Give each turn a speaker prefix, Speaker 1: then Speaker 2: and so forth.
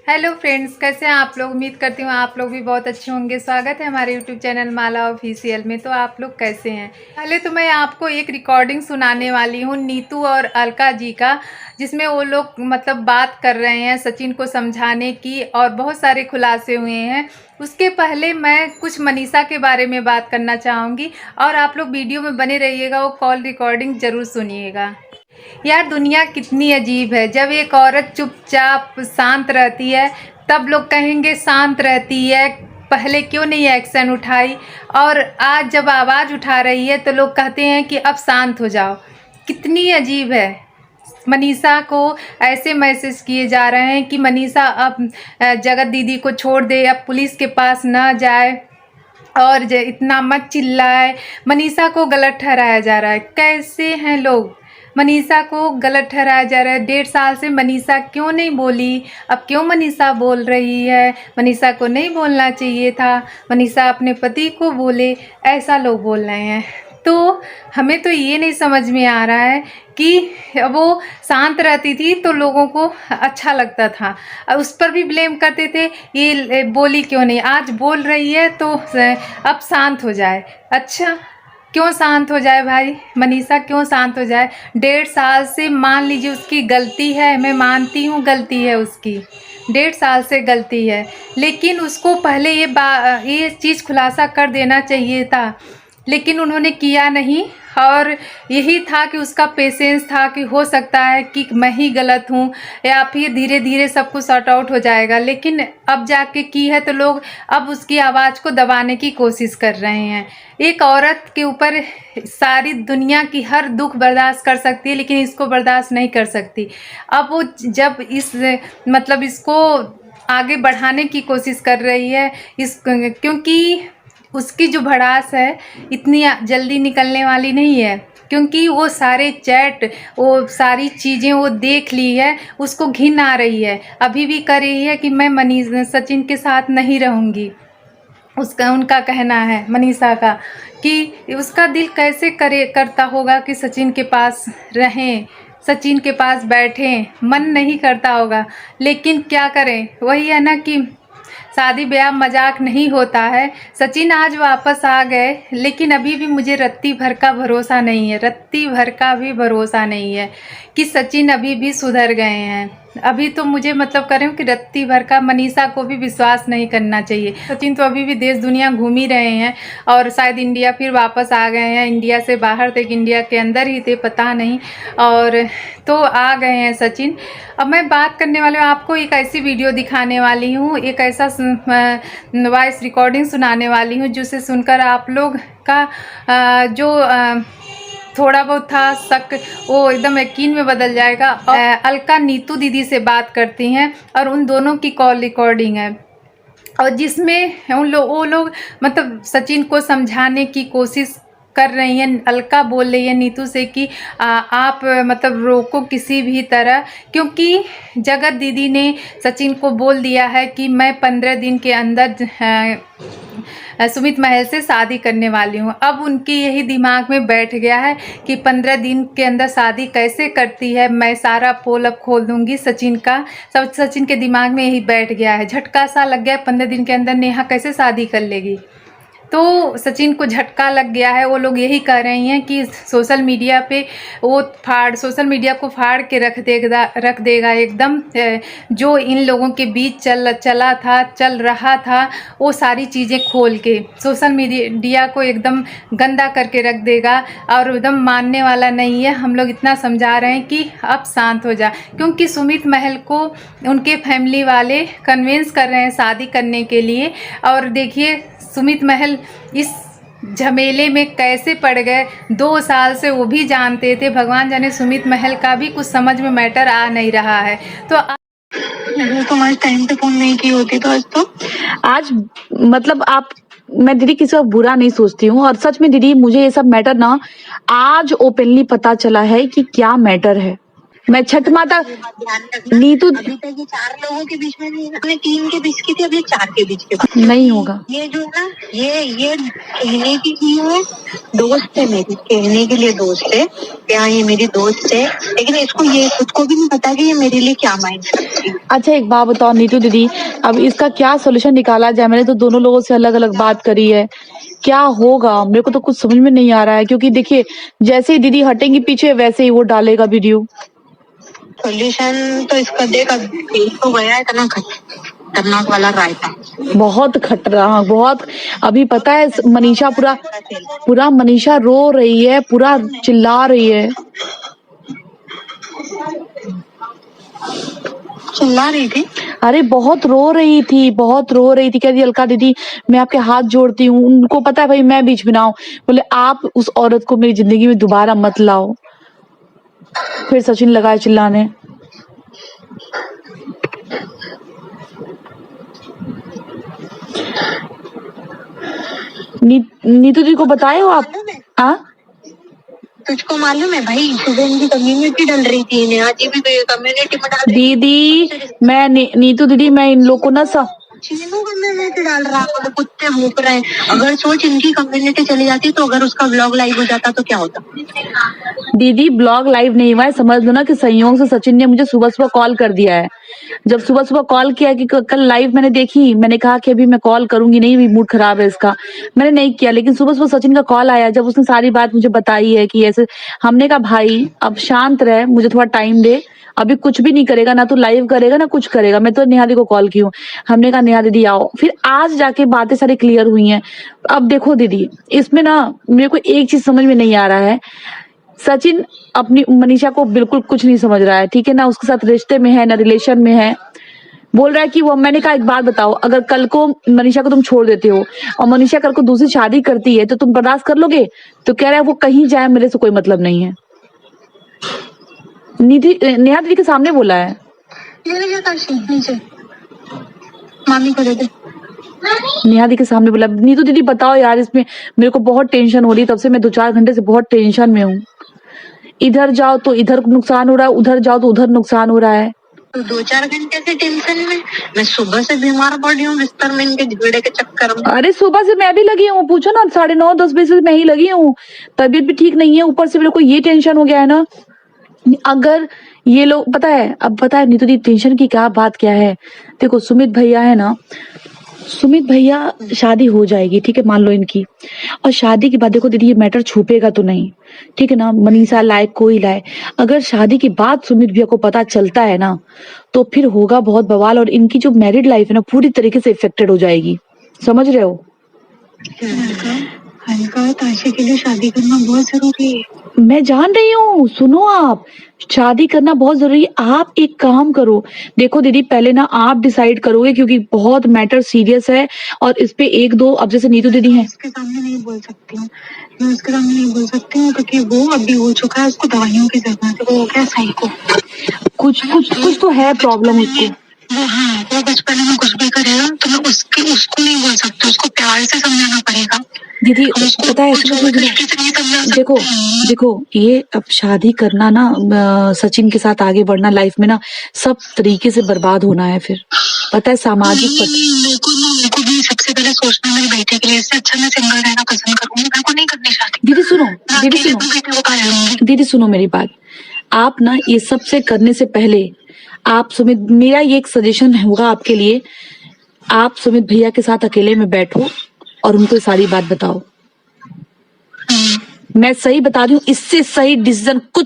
Speaker 1: Hello friends, कैसे हैं आप लोग। उम्मीद करती हूँ आप लोग भी बहुत अच्छे होंगे। स्वागत है हमारे यूट्यूब चैनल माला ऑफिशियल में। तो आप लोग कैसे हैं। पहले तो मैं आपको एक रिकॉर्डिंग सुनाने वाली हूँ नीतू और अलका जी का, जिसमें वो लोग मतलब बात कर रहे हैं सचिन को समझाने की और बहुत सारे खुलासे हुए हैं। उसके पहले मैं कुछ मनीषा के बारे में बात करना चाहूँगी और आप लोग वीडियो में बने रहिएगा, वो कॉल रिकॉर्डिंग ज़रूर सुनिएगा। यार दुनिया कितनी अजीब है। जब एक औरत चुपचाप शांत रहती है तब लोग कहेंगे शांत रहती है, पहले क्यों नहीं एक्शन उठाई, और आज जब आवाज़ उठा रही है तो लोग कहते हैं कि अब शांत हो जाओ। कितनी अजीब है। मनीषा को ऐसे मैसेज किए जा रहे हैं कि मनीषा अब जगत दीदी को छोड़ दे, अब पुलिस के पास ना जाए और इतना मत चिल्लाए। मनीषा को गलत ठहराया जा रहा है। कैसे हैं लोग। मनीषा को गलत ठहराया जा रहा है। 1.5 साल से मनीषा क्यों नहीं बोली, अब क्यों मनीषा बोल रही है। मनीषा को नहीं बोलना चाहिए था, मनीषा अपने पति को बोले, ऐसा लोग बोल रहे हैं। तो हमें तो ये नहीं समझ में आ रहा है कि वो शांत रहती थी तो लोगों को अच्छा लगता था, उस पर भी ब्लेम करते थे, ये बोली क्यों नहीं, आज बोल रही है तो अब शांत हो जाए। अच्छा, क्यों शांत हो जाए भाई। मनीषा क्यों शांत हो जाए। 1.5 साल से मान लीजिए उसकी गलती है, मैं मानती हूँ गलती है उसकी, 1.5 साल से गलती है, लेकिन उसको पहले ये चीज़ खुलासा कर देना चाहिए था, लेकिन उन्होंने किया नहीं। और यही था कि उसका पेशेंस था कि हो सकता है कि मैं ही गलत हूँ या फिर धीरे धीरे सब कुछ सॉर्ट आउट हो जाएगा, लेकिन अब जाके की है तो लोग अब उसकी आवाज़ को दबाने की कोशिश कर रहे हैं। एक औरत के ऊपर सारी दुनिया की हर दुख बर्दाश्त कर सकती है, लेकिन इसको बर्दाश्त नहीं कर सकती। अब वो जब इसको आगे बढ़ाने की कोशिश कर रही है क्योंकि उसकी जो भड़ास है इतनी जल्दी निकलने वाली नहीं है, क्योंकि वो सारे चैट, वो सारी चीज़ें वो देख ली है, उसको घिन आ रही है। अभी भी कर रही है कि मैं सचिन के साथ नहीं रहूँगी। उनका कहना है मनीषा का कि उसका दिल कैसे करता होगा कि सचिन के पास रहें, सचिन के पास बैठें, मन नहीं करता होगा, लेकिन क्या करें। वही है ना कि शादी ब्याह मजाक नहीं होता है। सचिन आज वापस आ गए, लेकिन अभी भी मुझे रत्ती भर का भरोसा नहीं है, रत्ती भर का भी भरोसा नहीं है कि सचिन अभी भी सुधर गए हैं। अभी तो मुझे करें कि रत्ती भर का मनीषा को भी विश्वास नहीं करना चाहिए। सचिन तो अभी भी देश दुनिया घूम ही रहे हैं और शायद इंडिया फिर वापस आ गए हैं। इंडिया से बाहर थे कि इंडिया के अंदर ही थे, पता नहीं, और तो आ गए हैं सचिन। अब मैं बात करने वाली हूँ, आपको एक ऐसी वीडियो दिखाने वाली हूँ, एक ऐसा वॉइस रिकॉर्डिंग सुनाने वाली हूँ जिसे सुनकर आप लोग का जो थोड़ा बहुत था शक वो एकदम यकीन में बदल जाएगा। और अलका नीतू दीदी से बात करती हैं और उन दोनों की कॉल रिकॉर्डिंग है, और जिसमें वो लोग सचिन को समझाने की कोशिश कर रही हैं। अलका बोल रही है नीतू से कि आप रोको किसी भी तरह, क्योंकि जगत दीदी ने सचिन को बोल दिया है कि मैं 15 दिन के अंदर सुमित महल से शादी करने वाली हूँ। अब उनके यही दिमाग में बैठ गया है कि 15 दिन के अंदर शादी कैसे करती है, मैं सारा पोल अब खोल दूंगी सचिन का। सब सचिन के दिमाग में यही बैठ गया है, झटका सा लग गया। 15 दिन के अंदर नेहा कैसे शादी कर लेगी। तो सचिन को झटका लग गया है। वो लोग यही कह रही हैं कि सोशल मीडिया पे वो सोशल मीडिया को फाड़ के रख देगा एकदम। जो इन लोगों के बीच चल रहा था वो सारी चीज़ें खोल के सोशल मीडिया को एकदम गंदा करके रख देगा और एकदम मानने वाला नहीं है। हम लोग इतना समझा रहे हैं कि अब शांत हो जा, क्योंकि सुमित महल को उनके फैमिली वाले कन्विंस कर रहे हैं शादी करने के लिए। और देखिए सुमित महल इस झमेले में कैसे पड़ गए। 2 साल से वो भी जानते थे, भगवान जाने सुमित महल का भी कुछ समझ में मैटर आ नहीं रहा है। तो
Speaker 2: आज टाइम पे फोन नहीं की होती तो आज आप, मैं दीदी किसी का बुरा नहीं सोचती हूँ, और सच में दीदी मुझे ये सब मैटर ना आज ओपनली पता चला है कि क्या मैटर है। मैं छठ माता
Speaker 3: ध्यान रखना।
Speaker 2: नीतू
Speaker 3: अभी तक ये 4 लोगों के बीच में नहीं, अपने 3 के बीच की थी, अब ये 4 के बीच के बात।
Speaker 2: नहीं होगा।
Speaker 3: ये जो है ना, ये कहने की ही है, दोस्त है मेरी, कहने के लिए दोस्त है, क्या ये मेरी दोस्त है, लेकिन इसको ये खुद को भी नहीं पता कि ये मेरे लिए क्या मायने रखती है।
Speaker 2: अच्छा एक बात बताओ नीतू दीदी, अब इसका क्या सोल्यूशन निकाला जाए? मैंने तो दोनों लोगों से अलग अलग बात करी है, क्या होगा मेरे को तो कुछ समझ में नहीं आ रहा है, क्योंकि देखिए जैसे ही दीदी हटेंगी पीछे वैसे ही वो डालेगा वीडियो।
Speaker 3: सोल्यूशन तो इसका देख, अब एक तो गया इतना खतरनाक वाला रायता।
Speaker 2: बहुत खतरा, बहुत। अभी पता है मनीषा पूरा मनीषा रो रही है, पूरा चिल्ला रही है।
Speaker 3: चिल्ला रही थी?
Speaker 2: अरे बहुत रो रही थी, बहुत रो रही थी। कह रही अलका दीदी मैं आपके हाथ जोड़ती हूँ। उनको पता है भाई मैं बीच में ना आऊं, बोले आप उस औरत को मेरी जिंदगी में दोबारा मत लाओ। फिर सचिन लगाए चिल्लाने। नीतू जी को बताए हो आप?
Speaker 3: मालूम है?
Speaker 2: हाँ
Speaker 3: तुझको मालूम है भाई, सुबह इनकी कम्युनिटी डल रही थी, इन्हें आज भी कम्युनिटी में डाल रही
Speaker 2: दीदी मैं नीतू दीदी मैं इन लोग को ना
Speaker 3: चीनू कम्युनिटी डाल रहा है, बोले कुत्ते भूख रहे हैं। अगर सोच इनकी कम्युनिटी चली जाती तो अगर उसका व्लॉग लाइव हो जाता तो क्या होता?
Speaker 2: दीदी ब्लॉग लाइव नहीं हुआ है, समझ लो ना कि संयोग से सचिन ने मुझे सुबह सुबह कॉल कर दिया है। जब सुबह सुबह कॉल किया कि कल लाइव मैंने देखी, मैंने कहा कि अभी मैं कॉल करूंगी नहीं, भी मूड खराब है इसका, मैंने नहीं किया। लेकिन सुबह सुबह सचिन का कॉल आया, जब उसने सारी बात मुझे बताई है कि ऐसे, हमने कहा भाई अब शांत रहे, मुझे थोड़ा टाइम दे, अभी कुछ भी नहीं करेगा, ना तो लाइव करेगा ना कुछ करेगा। मैं तो नेहा दी को कॉल की हूँ, हमने कहा नेहा दीदी आओ। फिर आज जाके बातें सारी क्लियर हुई हैं। अब देखो दीदी इसमें ना मेरे को एक चीज समझ में नहीं आ रहा है, सचिन अपनी मनीषा को बिल्कुल कुछ नहीं समझ रहा है, ठीक है ना, उसके साथ रिश्ते में है ना रिलेशन में है। बोल रहा है कि वो, मैंने कहा एक बात बताओ, अगर कल को मनीषा को तुम छोड़ देते हो और मनीषा कल को दूसरी शादी करती है तो तुम बर्दाश्त कर लोगे? तो कह रहा है वो कहीं जाए मेरे से कोई मतलब नहीं है। नेहा दीदी के सामने बोला है।
Speaker 3: ले जा काशी नीचे, मामी को दे दे।
Speaker 2: नेहा दी के सामने बोला। नीतू दीदी बताओ यार, इसमें मेरे को बहुत टेंशन हो रही है, तब से मैं 2-4 घंटे से बहुत टेंशन में हूँ। इधर जाओ तो इधर नुकसान हो रहा है, उधर जाओ तो उधर नुकसान हो रहा है।
Speaker 3: तो 2-4 घंटे से टेंशन में? मैं सुबह से बीमार पड़ रही हूँ बिस्तर में इनके झगड़े के चक्कर में।
Speaker 2: अरे सुबह से मैं भी लगी हूँ, पूछो ना, 9:30-10 बजे से मैं ही लगी हूँ। तबीयत भी ठीक नहीं है, ऊपर से मेरे को ये टेंशन हो गया है ना। अगर ये लोग, पता है अब पता है नीतू दी टेंशन की क्या बात क्या है, देखो सुमित भैया है ना, सुमित भैया शादी हो जाएगी, ठीक है, मान लो इनकी, और शादी के बाद देखो दीदी ये मैटर छुपेगा तो नहीं, ठीक है ना, मनीषा लाए कोई लाए, अगर शादी के बाद सुमित भैया को पता चलता है ना तो फिर होगा बहुत बवाल, और इनकी जो मैरिड लाइफ है ना पूरी तरीके से इफेक्टेड हो जाएगी, समझ रहे हो?
Speaker 3: हल्का ताशे के लिए शादी करना बहुत जरूरी है।
Speaker 2: मैं जान रही हूँ, सुनो आप, शादी करना बहुत जरूरी है। आप एक काम करो, देखो दीदी पहले ना आप डिसाइड करोगे, क्योंकि बहुत मैटर सीरियस है और इस पे 1-2, अब जैसे नीतू दीदी हैं,
Speaker 3: उसके सामने नहीं बोल सकती हूँ, मैं उसके सामने नहीं बोल सकती हूँ क्योंकि वो अभी हो चुका है, उसको दवाइयों की जरूरत है, वो हो गया साइको।
Speaker 2: कुछ तो है प्रॉब्लम उसको।
Speaker 3: वो बचपन में कुछ भी करेगा तो मैं उसको नहीं बोल सकती, उसको प्यार से समझाना पड़ेगा
Speaker 2: दीदी पता है, देखो ये अब शादी करना ना, सचिन के साथ आगे बढ़ना लाइफ में ना, सब तरीके से बर्बाद होना है फिर, पता है, सामाजिक
Speaker 3: मेरे को भी सबसे पहले सोचना मेरी बेटी के लिए, इससे अच्छा मैं सिंगल रहना पसंद करूंगी, मेरे को नहीं करनी शादी।
Speaker 2: दीदी सुनो मेरी बात, आप ना ये सबसे करने से पहले आप सुमित, मेरा ये एक सजेशन होगा आपके लिए, आप सुमित भैया के साथ अकेले में बैठो और उनको सारी बात बताओ। मैं सही बता रही हूँ, इससे सही डिसीजन कुछ